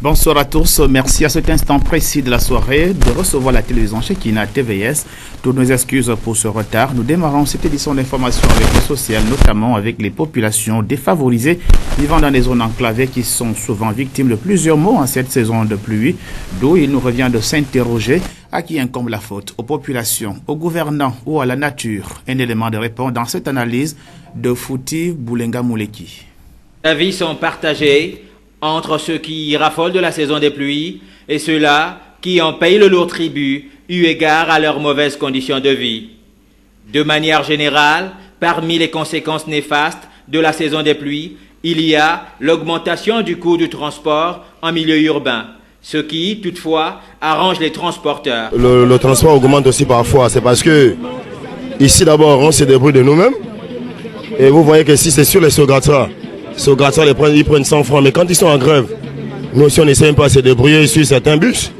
Bonsoir à tous. Merci à cet instant précis de la soirée de recevoir la télévision Chekina TVS. Toutes nos excuses pour ce retard. Nous démarrons cette édition d'information avec le social, notamment avec les populations défavorisées vivant dans des zones enclavées qui sont souvent victimes de plusieurs maux en cette saison de pluie. D'où il nous revient de s'interroger à qui incombe la faute, aux populations, aux gouvernants ou à la nature. Un élément de réponse dans cette analyse de Fouti Boulenga Mouleki. Les avis sont partagés entre ceux qui raffolent de la saison des pluies et ceux-là qui en payent le lourd tribut eu égard à leurs mauvaises conditions de vie. De manière générale, parmi les conséquences néfastes de la saison des pluies, il y a l'augmentation du coût du transport en milieu urbain, ce qui, toutefois, arrange les transporteurs. Le transport augmente aussi parfois, c'est parce que ici d'abord on se débrouille de nous-mêmes et vous voyez que si c'est sur les Sogatra, ils prennent 100 francs, mais quand ils sont en grève, nous aussi on essaie un peu à se débrouiller sur certains bus.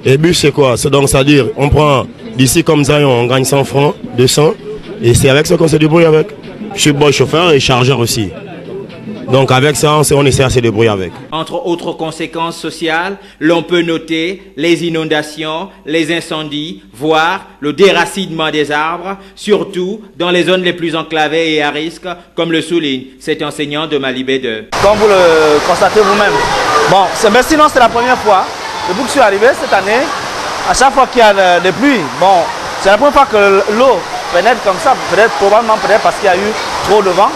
Et bus c'est quoi? C'est donc c'est-à-dire on prend d'ici comme Zion, on gagne 100 francs, 200, et c'est avec ça qu'on se débrouille avec. Je suis bon chauffeur et chargeur aussi. Donc avec ça, on essaie de se débrouiller avec. Entre autres conséquences sociales, l'on peut noter les inondations, les incendies, voire le déracinement des arbres, surtout dans les zones les plus enclavées et à risque, comme le souligne cet enseignant de Malibé 2. Comme vous le constatez vous-même. Bon, mais sinon c'est la première fois. Depuis que je suis arrivé cette année, à chaque fois qu'il y a des pluies, bon, c'est la première fois que l'eau pénètre comme ça, probablement parce qu'il y a eu trop de vent.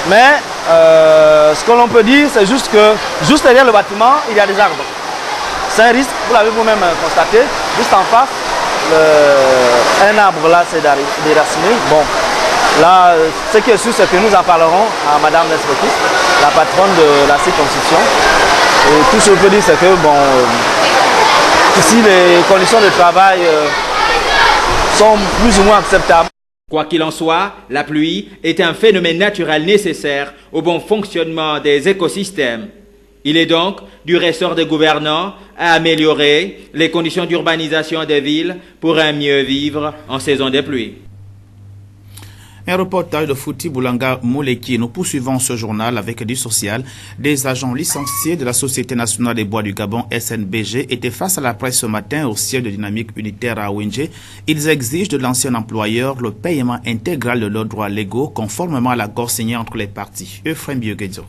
Mais ce que l'on peut dire, c'est juste que juste derrière le bâtiment, il y a des arbres. C'est un risque, vous l'avez vous-même constaté. Juste en face, un arbre là, c'est déraciné. Bon, là, ce qui est sûr, c'est que nous en parlerons à Madame Nespetis, la patronne de la circonscription. Et tout ce que je peux dire, c'est que bon, ici, les conditions de travail sont plus ou moins acceptables. Quoi qu'il en soit, la pluie est un phénomène naturel nécessaire au bon fonctionnement des écosystèmes. Il est donc du ressort des gouvernants à améliorer les conditions d'urbanisation des villes pour un mieux vivre en saison des pluies. Un reportage de Fouti Boulanga Mouleki. Nous poursuivons ce journal avec du social. Des agents licenciés de la Société nationale des bois du Gabon, SNBG, étaient face à la presse ce matin au siège de Dynamique Unitaire à Wenje. Ils exigent de l'ancien employeur le paiement intégral de leurs droits légaux conformément à l'accord signé entre les parties. Euphrem Bioguedzo.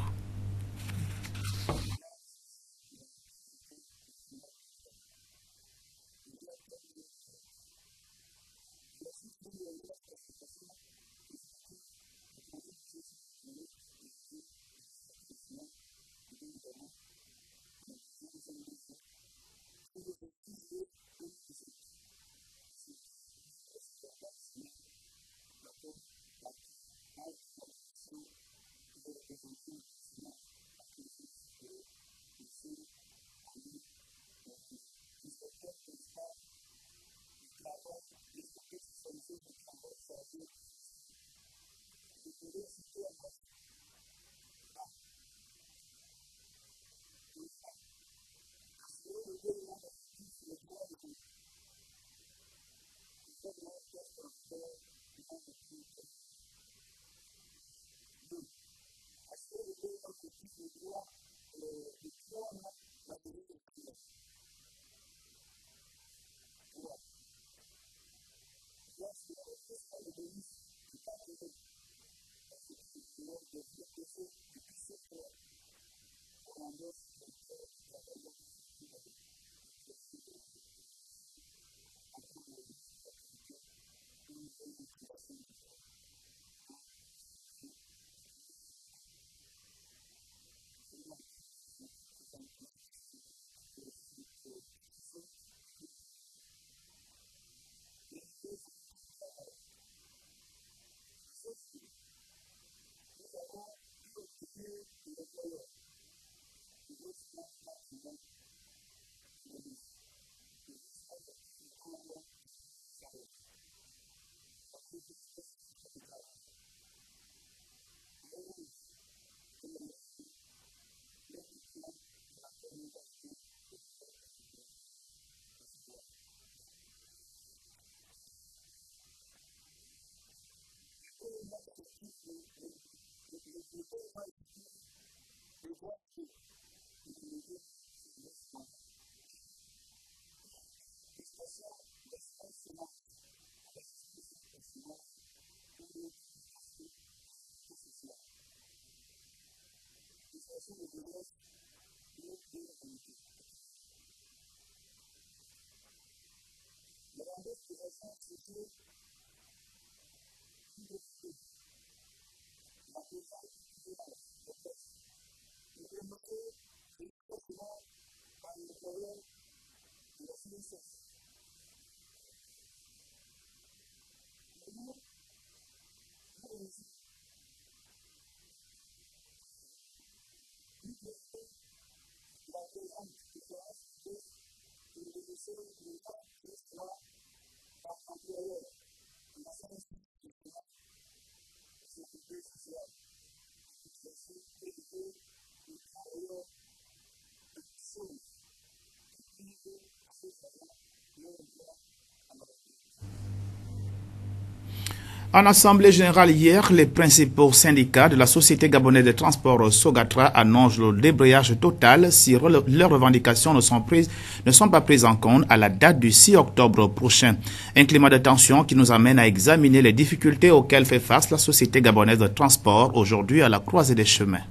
En assemblée générale hier, les principaux syndicats de la Société gabonaise de transport Sogatra annoncent le débrayage total si leurs revendications ne sont pas prises en compte à la date du 6 octobre prochain. Un climat de tension qui nous amène à examiner les difficultés auxquelles fait face la Société gabonaise de transport aujourd'hui à la croisée des chemins.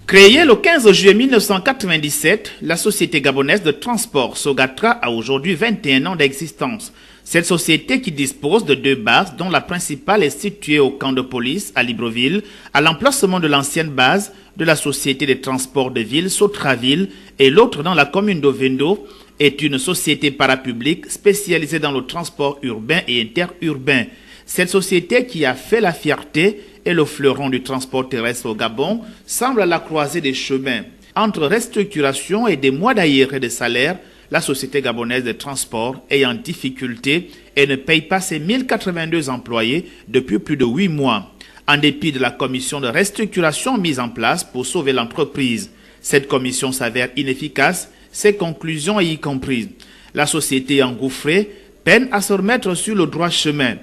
Créée le 15 juillet 1997, la Société gabonaise de transport Sogatra a aujourd'hui 21 ans d'existence. Cette société qui dispose de 2 bases, dont la principale est située au camp de police à Libreville, à l'emplacement de l'ancienne base de la Société des transports de ville Sotraville et l'autre dans la commune d'Ovendo, est une société parapublique spécialisée dans le transport urbain et interurbain. Cette société qui a fait la fierté et le fleuron du transport terrestre au Gabon semble à la croisée des chemins. Entre restructuration et des mois d'arriérés de salaire, la Société gabonaise de transport est en difficulté et ne paye pas ses 1082 employés depuis plus de 8 mois. En dépit de la commission de restructuration mise en place pour sauver l'entreprise, cette commission s'avère inefficace, ses conclusions y comprises. La société engouffrée peine à se remettre sur le droit chemin.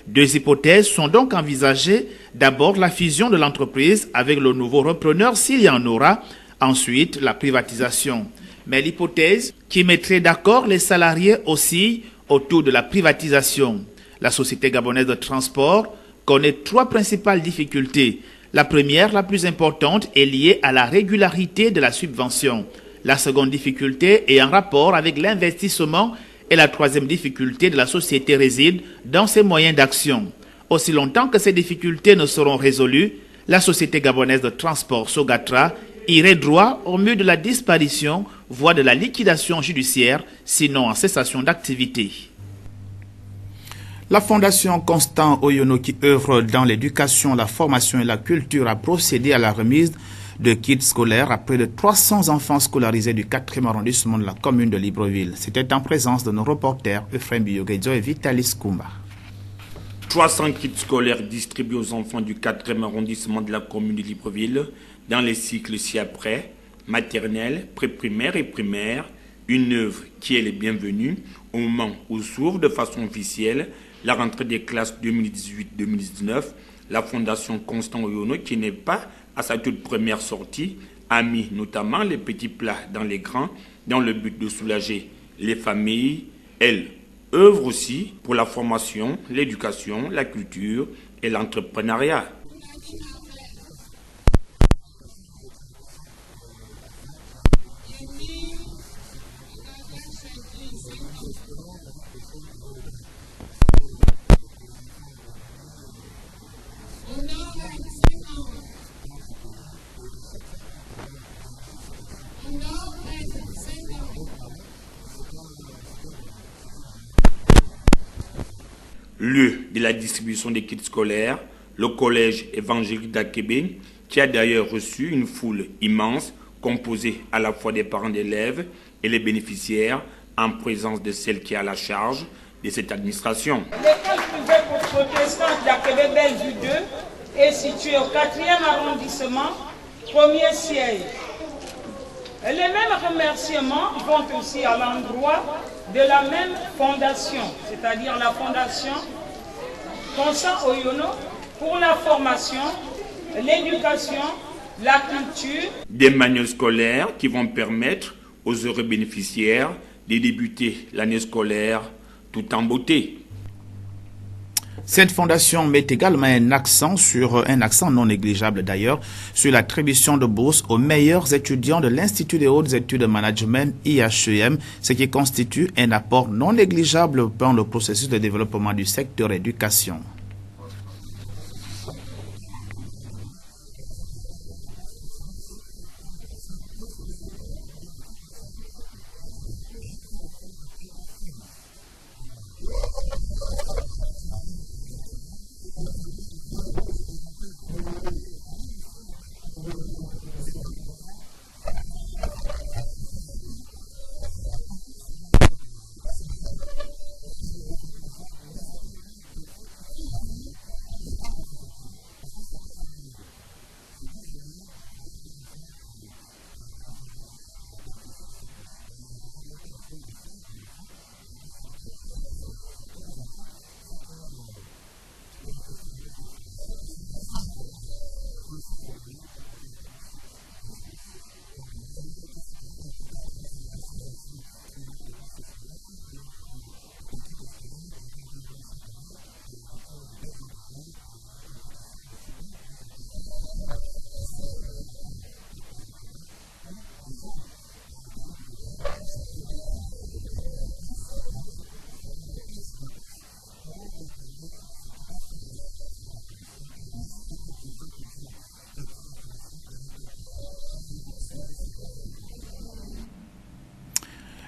2 hypothèses sont donc envisagées. D'abord, la fusion de l'entreprise avec le nouveau repreneur s'il y en aura. Ensuite, la privatisation. Mais l'hypothèse qui mettrait d'accord les salariés oscille autour de la privatisation. La Société gabonaise de transport connaît 3 principales difficultés. La première, la plus importante, est liée à la régularité de la subvention. La seconde difficulté est en rapport avec l'investissement et la troisième difficulté de la société réside dans ses moyens d'action. Aussi longtemps que ces difficultés ne seront résolues, la Société gabonaise de transport Sogatra irait droit au mur de la disparition, voire de la liquidation judiciaire, sinon en cessation d'activité. La Fondation Constant Oyono, qui œuvre dans l'éducation, la formation et la culture, a procédé à la remise de kits scolaires à près de 300 enfants scolarisés du 4e arrondissement de la commune de Libreville. C'était en présence de nos reporters Euphrem Biyogedzo et Vitalis Kumba. 300 kits scolaires distribués aux enfants du 4e arrondissement de la commune de Libreville dans les cycles ci-après, maternelle, pré-primaire et primaire, une œuvre qui est les bienvenue au moment où s'ouvre de façon officielle la rentrée des classes 2018-2019. La Fondation Constant Oyono, qui n'est pas à sa toute première sortie, a mis notamment les petits plats dans les grands dans le but de soulager les familles. Elle œuvre aussi pour la formation, l'éducation, la culture et l'entrepreneuriat. Lieu de la distribution des kits scolaires, le collège évangélique d'Akébé, qui a d'ailleurs reçu une foule immense, composée à la fois des parents d'élèves et les bénéficiaires, en présence de celle qui a la charge de cette administration. L'école privée protestante d'Akébé Bellevue 2 est située au 4e arrondissement, 1er siège. Les mêmes remerciements vont aussi à l'endroit de la même fondation, c'est-à-dire la fondation Constant Oyono, pour la formation, l'éducation, la culture. Des manuels scolaires qui vont permettre aux heureux bénéficiaires de débuter l'année scolaire tout en beauté. Cette fondation met également un accent non négligeable d'ailleurs, sur l'attribution de bourses aux meilleurs étudiants de l'Institut des hautes études de management IHEM, ce qui constitue un apport non négligeable dans le processus de développement du secteur éducation.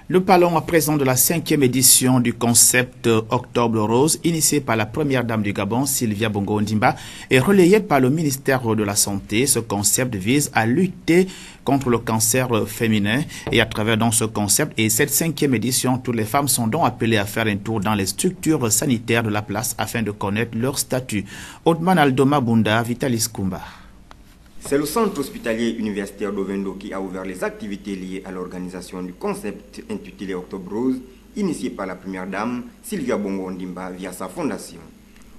Le parlons à présent de la 5e édition du concept Octobre Rose, initié par la première dame du Gabon, Sylvia Bongo Ondimba, et relayé par le ministère de la Santé. Ce concept vise à lutter contre le cancer féminin et à travers donc ce concept et cette 5e édition, toutes les femmes sont donc appelées à faire un tour dans les structures sanitaires de la place afin de connaître leur statut. Otman Aldoma Bunda, Vitalis Kumba. C'est le centre hospitalier universitaire d'Ovendo qui a ouvert les activités liées à l'organisation du concept intitulé Octobre Rose, initié par la première dame Sylvia Bongo Ondimba via sa fondation.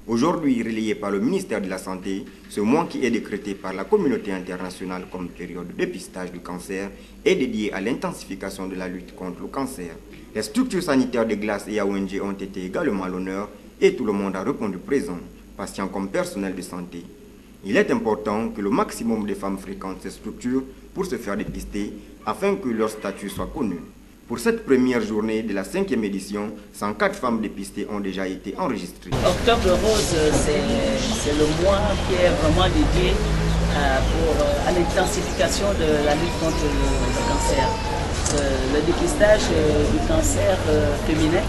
Aujourd'hui relayé par le ministère de la Santé, ce mois qui est décrété par la communauté internationale comme période de dépistage du cancer est dédié à l'intensification de la lutte contre le cancer. Les structures sanitaires de Glace et AONG ont été également à l'honneur et tout le monde a répondu présent, patients comme personnel de santé. Il est important que le maximum de femmes fréquentent ces structures pour se faire dépister afin que leur statut soit connu. Pour cette première journée de la 5e édition, 104 femmes dépistées ont déjà été enregistrées. Octobre Rose, c'est le mois qui est vraiment dédié à l'intensification de la lutte contre le cancer. Le dépistage du cancer féminin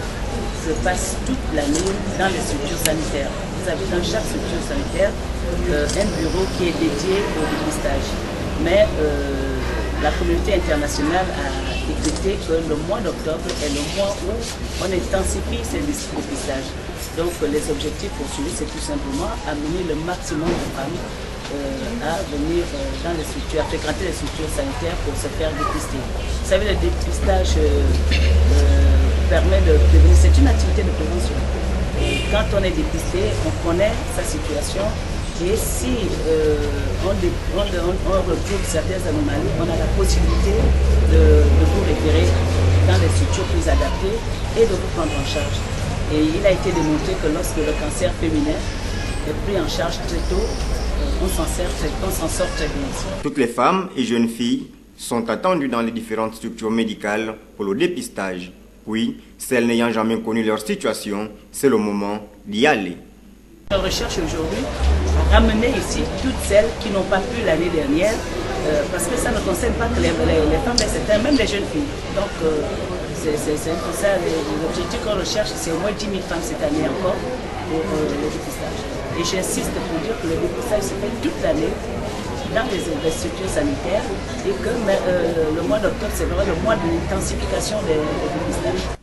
se passe toute l'année dans les structures sanitaires. Vous avez dans chaque structure sanitaire un bureau qui est dédié au dépistage. Mais la communauté internationale a décrété que le mois d'octobre est le mois où on intensifie ces dépistages. Donc les objectifs poursuivis, c'est tout simplement amener le maximum de femmes à venir dans les structures, à fréquenter les structures sanitaires pour se faire dépister. Vous savez, le dépistage permet de prévenir, c'est une activité de prévention. Et quand on est dépisté, on connaît sa situation et si on retrouve certaines anomalies, on a la possibilité de vous référer dans les structures plus adaptées et de vous prendre en charge. Et il a été démontré que lorsque le cancer féminin est pris en charge très tôt, on s'en sort très bien. Toutes les femmes et jeunes filles sont attendues dans les différentes structures médicales pour le dépistage. Oui, celles n'ayant jamais connu leur situation, c'est le moment d'y aller. On recherche aujourd'hui à ramener ici toutes celles qui n'ont pas pu l'année dernière, parce que ça ne concerne pas que les femmes, mais même les jeunes filles. Donc c'est un peu ça, l'objectif qu'on recherche, c'est au moins 10 000 femmes cette année encore pour le dépistage. Et j'insiste pour dire que le dépistage se fait toute l'année dans les structures sanitaires et que le mois d'octobre, c'est vraiment le mois de l'intensification des dépistages.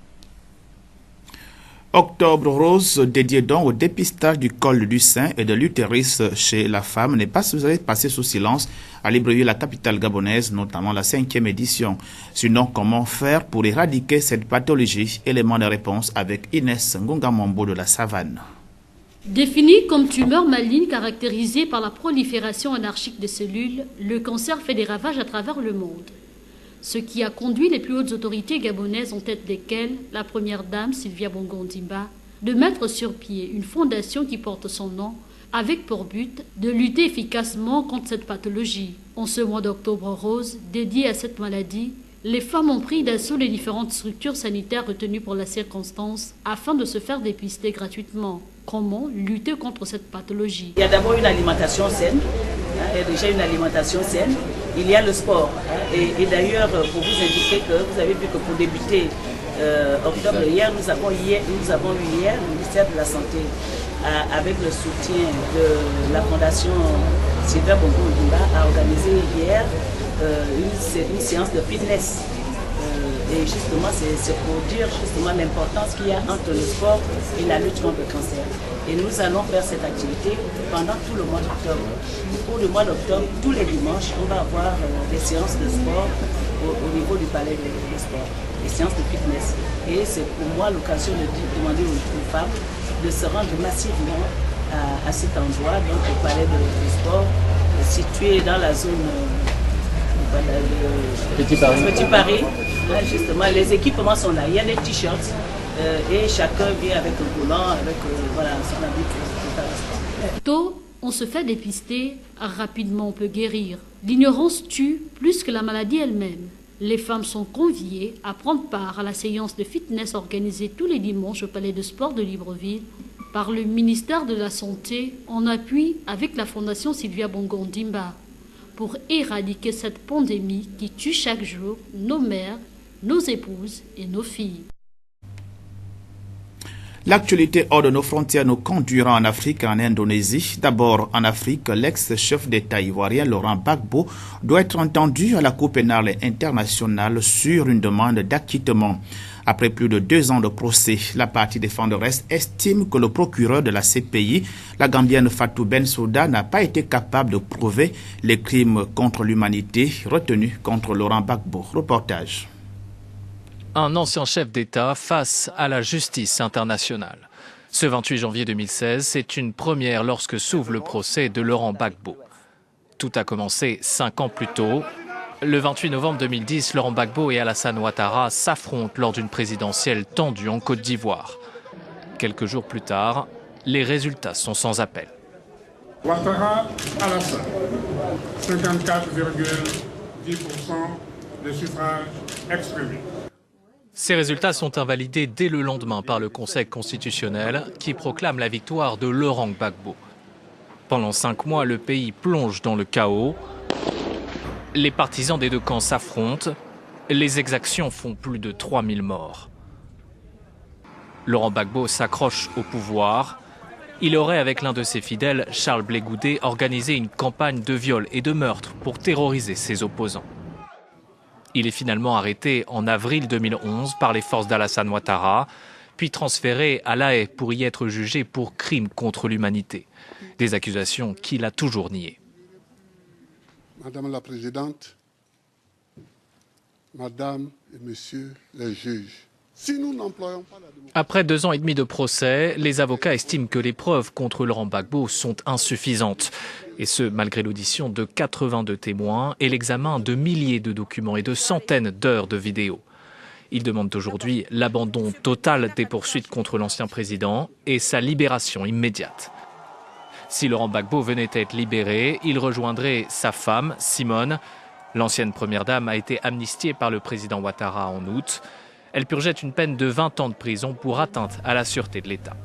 Octobre Rose, dédié donc au dépistage du col du sein et de l'utérus chez la femme, n'est pas passé sous silence à Libreville, la capitale gabonaise, notamment la 5e édition. Sinon, comment faire pour éradiquer cette pathologie? Élément de réponse avec Inès Ngongamombo de la Savane. Défini comme tumeur maligne caractérisée par la prolifération anarchique des cellules, le cancer fait des ravages à travers le monde. Ce qui a conduit les plus hautes autorités gabonaises, en tête desquelles la première dame Sylvia Bongo Ondimba, de mettre sur pied une fondation qui porte son nom, avec pour but de lutter efficacement contre cette pathologie. En ce mois d'octobre rose, dédié à cette maladie, les femmes ont pris d'assaut les différentes structures sanitaires retenues pour la circonstance afin de se faire dépister gratuitement. Comment lutter contre cette pathologie? Il y a d'abord une alimentation saine, il y a déjà une alimentation saine, il y a le sport. Et d'ailleurs, pour vous indiquer que vous avez vu que pour débuter octobre, hier, nous avons eu hier le ministère de la Santé, avec le soutien de la Fondation Sylvia Bongo Ondimba, a organisé hier une séance de fitness. Et justement, c'est pour dire justement l'importance qu'il y a entre le sport et la lutte contre le cancer. Et nous allons faire cette activité pendant tout le mois d'octobre. Pour le mois d'octobre, tous les dimanches, on va avoir des séances de sport au niveau du palais de sport, des séances de fitness. Et c'est pour moi l'occasion de demander aux femmes de se rendre massivement à cet endroit, donc au palais de sport, situé dans la zone Petit Paris. Là, justement, les équipements sont là. Il y a des t-shirts et chacun vient avec un volant, avec son habit. Tôt, on se fait dépister, rapidement on peut guérir. L'ignorance tue plus que la maladie elle-même. Les femmes sont conviées à prendre part à la séance de fitness organisée tous les dimanches au Palais de Sport de Libreville par le ministère de la Santé en appui avec la Fondation Sylvia Bongo Ondimba pour éradiquer cette pandémie qui tue chaque jour nos mères, nos épouses et nos filles. L'actualité hors de nos frontières nous conduira en Afrique et en Indonésie. D'abord, en Afrique, l'ex-chef d'État ivoirien Laurent Gbagbo doit être entendu à la Cour pénale internationale sur une demande d'acquittement. Après plus de 2 ans de procès, la partie défenderesse estime que le procureur de la CPI, la Gambienne Fatou Bensouda, n'a pas été capable de prouver les crimes contre l'humanité retenus contre Laurent Gbagbo. Reportage. Un ancien chef d'État face à la justice internationale. Ce 28 janvier 2016, c'est une première lorsque s'ouvre le procès de Laurent Gbagbo. Tout a commencé 5 ans plus tôt. Le 28 novembre 2010, Laurent Gbagbo et Alassane Ouattara s'affrontent lors d'une présidentielle tendue en Côte d'Ivoire. Quelques jours plus tard, les résultats sont sans appel. Ouattara, Alassane, 54,10% des suffrages exprimés. Ces résultats sont invalidés dès le lendemain par le Conseil constitutionnel qui proclame la victoire de Laurent Gbagbo. Pendant 5 mois, le pays plonge dans le chaos. Les partisans des deux camps s'affrontent. Les exactions font plus de 3000 morts. Laurent Gbagbo s'accroche au pouvoir. Il aurait, avec l'un de ses fidèles, Charles Blé Goudé, organisé une campagne de viol et de meurtre pour terroriser ses opposants. Il est finalement arrêté en avril 2011 par les forces d'Alassane Ouattara, puis transféré à La Haye pour y être jugé pour crimes contre l'humanité. Des accusations qu'il a toujours niées. Madame la Présidente, Madame et Messieurs les juges, si nous n'employons pas la démocratie... Après 2 ans et demi de procès, les avocats estiment que les preuves contre Laurent Gbagbo sont insuffisantes. Et ce, malgré l'audition de 82 témoins et l'examen de milliers de documents et de centaines d'heures de vidéos. Ils demandent aujourd'hui l'abandon total des poursuites contre l'ancien président et sa libération immédiate. Si Laurent Gbagbo venait à être libéré, il rejoindrait sa femme, Simone. L'ancienne première dame a été amnistiée par le président Ouattara en août. Elle purgeait une peine de 20 ans de prison pour atteinte à la sûreté de l'État.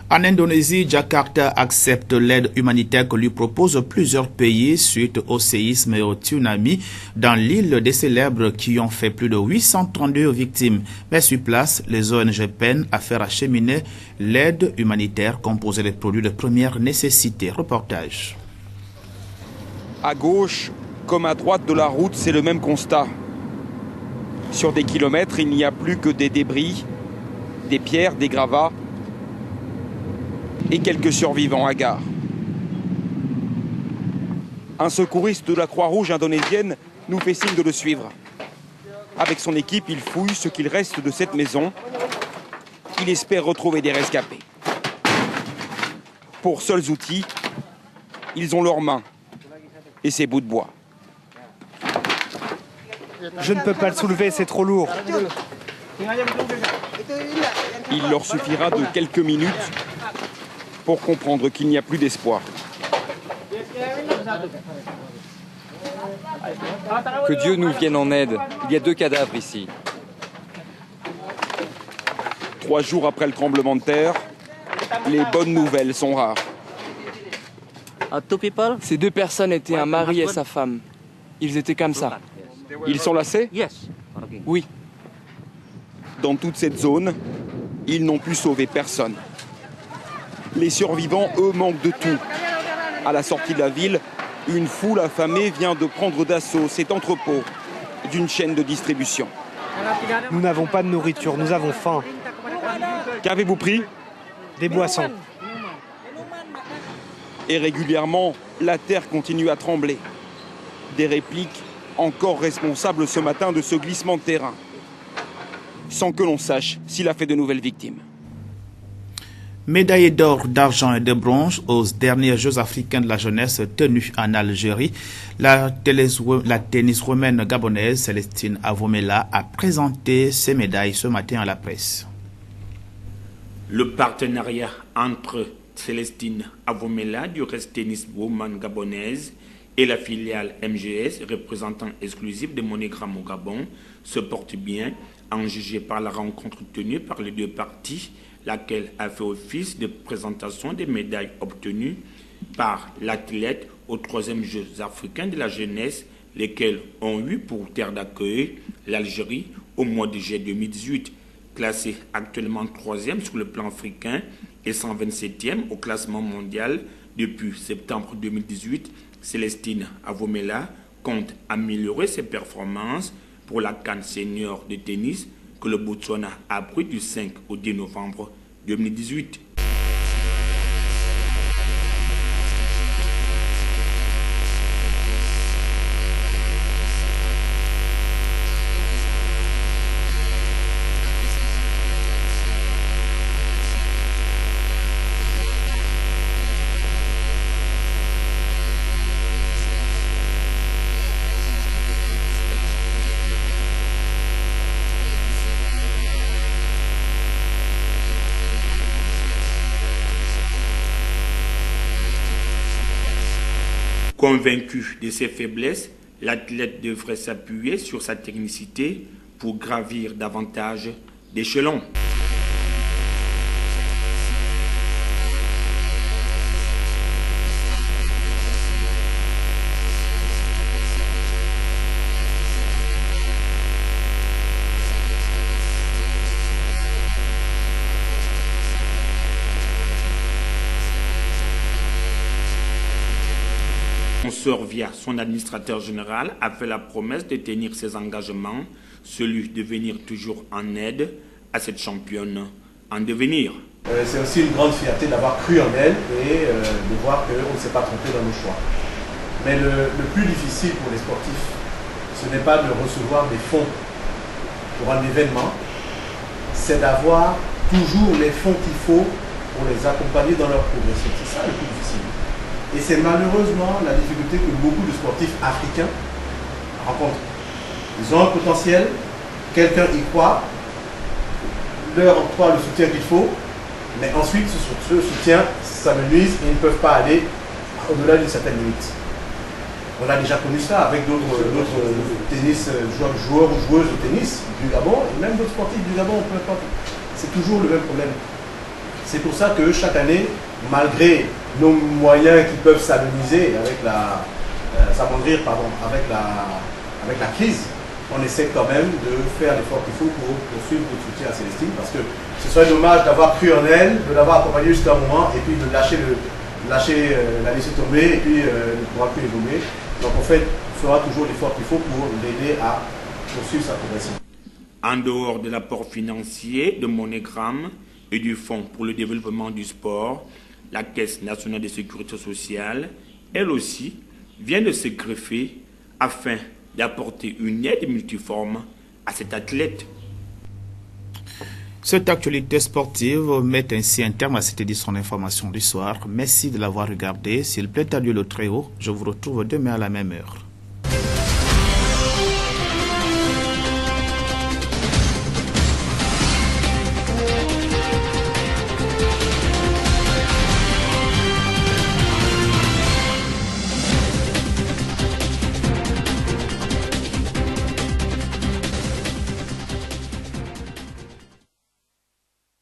En Indonésie, Jakarta accepte l'aide humanitaire que lui proposent plusieurs pays suite au séisme et au tsunami dans l'île des Célèbres qui ont fait plus de 832 victimes. Mais sur place, les ONG peinent à faire acheminer l'aide humanitaire composée de produits de première nécessité. Reportage. À gauche comme à droite de la route, c'est le même constat. Sur des kilomètres, il n'y a plus que des débris, des pierres, des gravats et quelques survivants hagards. Un secouriste de la Croix-Rouge indonésienne nous fait signe de le suivre. Avec son équipe, il fouille ce qu'il reste de cette maison. Il espère retrouver des rescapés. Pour seuls outils, ils ont leurs mains et ces bouts de bois. Je ne peux pas le soulever, c'est trop lourd. Il leur suffira de quelques minutes pour comprendre qu'il n'y a plus d'espoir. Que Dieu nous vienne en aide. Il y a 2 cadavres ici. 3 jours après le tremblement de terre, les bonnes nouvelles sont rares. Ces 2 personnes étaient un mari et sa femme. Ils étaient comme ça. Ils sont lassés? Oui. Dans toute cette zone, ils n'ont pu sauver personne. Les survivants, eux, manquent de tout. À la sortie de la ville, une foule affamée vient de prendre d'assaut cet entrepôt d'une chaîne de distribution. Nous n'avons pas de nourriture, nous avons faim. Qu'avez-vous pris? Des boissons. Et régulièrement, la terre continue à trembler. Des répliques encore responsables ce matin de ce glissement de terrain, sans que l'on sache s'il a fait de nouvelles victimes. Médaillée d'or, d'argent et de bronze aux derniers Jeux africains de la jeunesse tenus en Algérie, la tenniswoman gabonaise Célestine Avomela a présenté ses médailles ce matin à la presse. Le partenariat entre Célestine Avomela du Reste Tennis Woman gabonaise et la filiale MGS, représentant exclusif de MoneyGram au Gabon, se porte bien, en jugé par la rencontre tenue par les 2 parties, laquelle a fait office de présentation des médailles obtenues par l'athlète aux 3e Jeux africains de la jeunesse, lesquels ont eu pour terre d'accueil l'Algérie au mois de juillet 2018, classée actuellement 3e sur le plan africain et 127e au classement mondial depuis septembre 2018. Célestine Avomela compte améliorer ses performances pour la CAN senior de tennis que le Botswana a pris du 5 au 10 novembre 2018. Convaincu de ses faiblesses, l'athlète devrait s'appuyer sur sa technicité pour gravir davantage d'échelons. Sponsor via son administrateur général a fait la promesse de tenir ses engagements, celui de venir toujours en aide à cette championne en devenir. C'est aussi une grande fierté d'avoir cru en elle et de voir qu'on ne s'est pas trompé dans nos choix. Mais le plus difficile pour les sportifs, ce n'est pas de recevoir des fonds pour un événement, c'est d'avoir toujours les fonds qu'il faut pour les accompagner dans leur progression. C'est ça le plus difficile. Et c'est malheureusement la difficulté que beaucoup de sportifs africains rencontrent. Ils ont un potentiel, quelqu'un y croit, leur octroie le soutien qu'il faut, mais ensuite ce soutien s'amenuise et ils ne peuvent pas aller au-delà d'une certaine limite. On a déjà connu ça avec d'autres tennis, joueurs ou joueuses de tennis du Gabon, et même d'autres sportifs du Gabon, peu importe. C'est toujours le même problème. C'est pour ça que chaque année, malgré nos moyens qui peuvent s'amenuiser avec avec la crise, on essaie quand même de faire l'effort qu'il faut pour poursuivre le soutien à Célestine, parce que ce serait dommage d'avoir cru en elle, de l'avoir accompagnée jusqu'à un moment et puis de la laisser tomber et puis ne pourra plus évoluer. Donc en fait, on fera toujours l'effort qu'il faut pour l'aider à poursuivre sa progression. En dehors de l'apport financier de MoneyGram et du Fonds pour le développement du sport, la Caisse nationale de sécurité sociale, elle aussi, vient de se greffer afin d'apporter une aide multiforme à cet athlète. Cette actualité sportive met ainsi un terme à cette édition d'information du soir. Merci de l'avoir regardé. S'il plaît à Dieu le Très-Haut, je vous retrouve demain à la même heure.